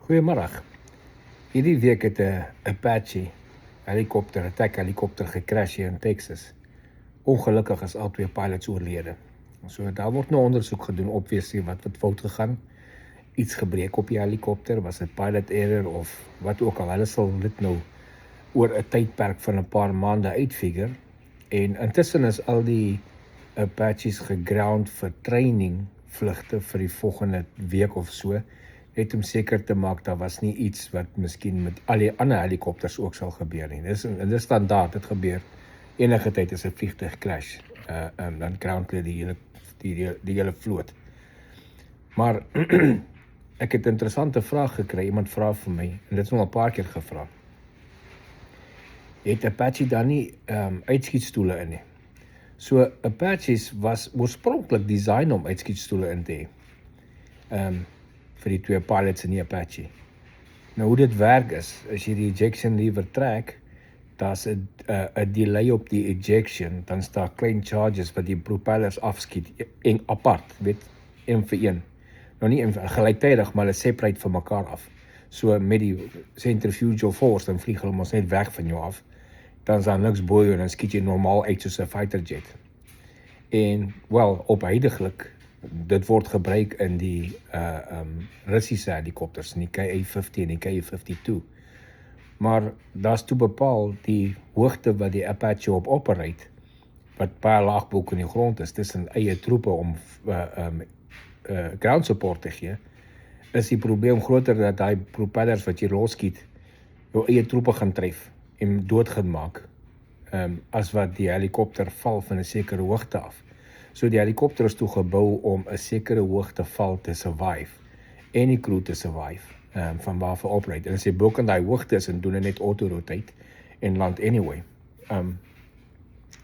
Goeiemiddag. Hierdie week het 'n Apache attack helikopter gecrash hier in Texas. Ongelukkig is al 2 pilots oorlede. So daar word nou ondersoek gedoen obviously wat fout gegaan. Iets gebreek op die helikopter, was dit pilot error of wat ook al. Hulle sal dit nou oor 'n tydperk van 'n paar maande uitfigure. En intussen is al die Apaches geground vir training vlugte vir die volgende week of so, net om seker te maak daar was nie iets wat miskien met al die ander helikopters ook sal gebeur nie. Dis standaard, dit gebeur enige tyd as 'n vliegtuig crash. Dan ground hulle die hele vloot. Maar ek het 'n interessante vraag gekry. Iemand vra vir my, en dit is nog 'n paar keer gevra. Het Apache dan nie uitskietstoele in nie? So Apaches was oorspronklik design om uitskietstoele in te hê. Vir die 2 pilots in die Apache. Nou hoe dit werk is, as jy die ejection lever trek, daar's 'n delay op die ejection, dan staan klein charges wat die propellers afskiet, en apart, weet, een vir een. Nou nie gelyktydig, maar hulle separate van mekaar af. So met die centrifugal force, dan vlieg hulle mos net weg van jou af. Dan is daar niks bo jou, en dan skiet jy normaal uit soos 'n fighter jet. En, wel, ophuidiglik, dit word gebruik in die Russiese helikopters, in die Ka-50 en die Ka-52. Maar daar's toe bepaal die hoogte wat die Apache op operate, wat baie laag bo in die grond is, tussen eie troepe om ground support te gee, is die probleem groter dat die propellers wat jy loskiet, jou eie troepe gaan tref en dood gaan maak, as wat die helikopter val van 'n sekere hoogte af. So die helikopter is toe gebou om 'n sekere hoogte val te survive, en die crew te survive, van waar vir operate. En as jy bo kan daai hoogte is, en doen dit net auto-rotate, en land anyway.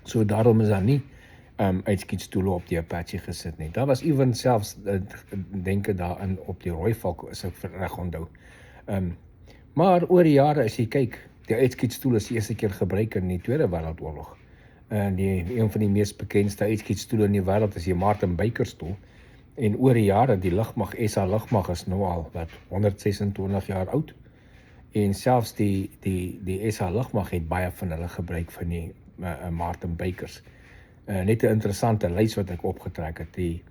So daarom is daar nie uitskietstoele op die Apache gesit nie. Daar was even selfs denke daarin op die Rooivalk, as ek reg onthou. Maar oor die jare, as jy kyk, die uitskietstoel is die eerste keer gebruik in die Tweede Wêreldoorlog. Een van die mees bekendste uitskietstoele in die wêreld is die Martin Baker stoel. En oor die jare, die lugmag, SA lugmag is nou al, 126 jaar oud. En selfs die SA lugmag het baie van hulle gebruik van die Martin Bakers. Net 'n interessante lys wat ek opgetrek het. Die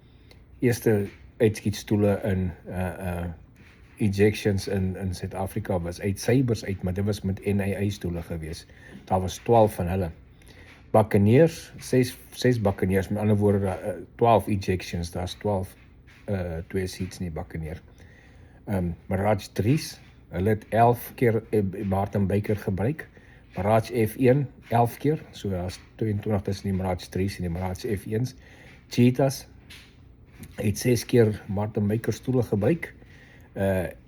eerste uitskietstoele in ejections in Suid-Afrika was uit Cybers uit, maar dit was met NIA stoele gewees. Daar was 12 van hulle. Buccaneers, 6 Buccaneers, met ander woorde 12 ejections, daar's 12 2 seats in die Buccaneer. Mirage 3's, hulle het 11 keer Martin Baker gebruik. Mirage F1, 11 keer, so daar's 22 tussen die Mirage 3's en die Mirage F1's. Cheetahs het 6 keer Martin Baker stoele gebruik.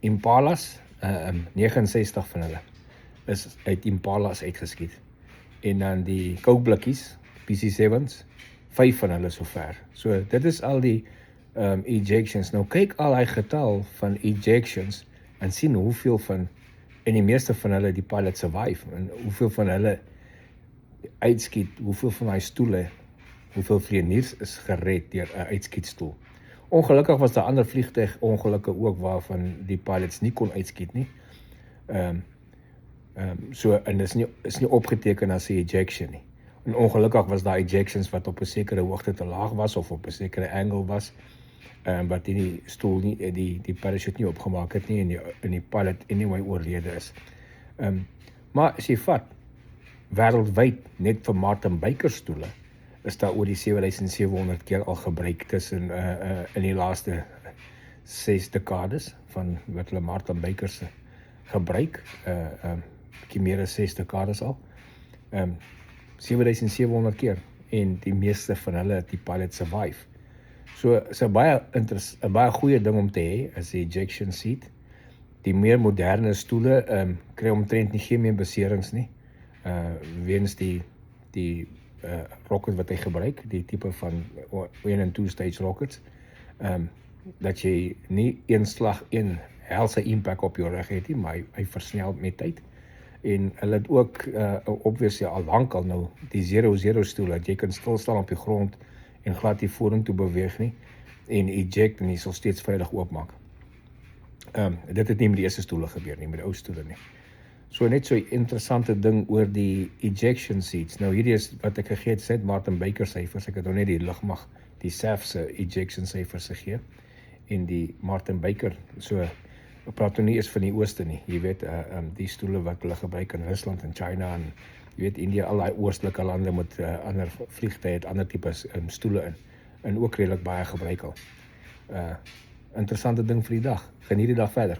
Impalas, 69 van hulle is uit Impalas uitgeskiet. En dan die kookblikkies, PC-7's, 5 van hulle sover. So dit is al die ejections. Nou kyk al die getal van ejections en sien hoeveel van, en die meeste van hulle die pilot survive, en hoeveel van hulle uitskiet, hoeveel van die stoele, hoeveel vlieëniers is gered deur 'n uitskietstoel. Ongelukkig was daar ander vliegtuig ongelukke ook waarvan die pilots nie kon uitskiet nie. So, en is nie opgeteken as 'n ejection nie. En ongelukkig was daar ejections wat op 'n sekere hoogte te laag was, of op 'n sekere angle was, wat die stoel nie, die parachute nie opgemaak het nie, en die pilot anyway oorlede is. Maar as jy vat, wêreldwyd, net vir Martin Baker stoele, is daar oor die 7700 keer al gebruik tussen in die laaste 6 dekades van wat hulle Martin Bakers gebruik, bietjie meer as 6 dekades al. 7700 keer, en die meeste van hulle het die pilot survive. So is 'n baie goeie ding om te hê as 'n ejection seat. Die meer moderne stoele kry omtrent nie geen meer beserings nie, weens die rocket wat hy gebruik, die tipe van 1 en 2 stage rockets, dat jy nie een helse impact op jou rug het nie, maar hy versnel met tyd. En hulle het ook obviously al lank al nou die 0-0 stoel, dat jy kan stilstaan op die grond en glad nie vorentoe beweeg nie, en eject, en jy sal steeds veilig oopmaak. Dit het nie met die eerste stoele gebeur nie, met die ou stoele nie. So net so 'n interessante ding oor die ejection seats. Nou hierdie is wat ek gegee het, St. Martin Baker syfers. Ek het nou net die lugmag, die SAF se ejection syfers gegee en die Martin Baker. So ek praat nou nie eens van die ooste nie. Jy weet, die stoele wat hulle gebruik in Rusland en China en jy weet India, al daai oostelike lande met ander vliegtye het ander tipes stoele in en ook redelik baie gebruik al. Interessante ding vir die dag. Geniet die dag verder.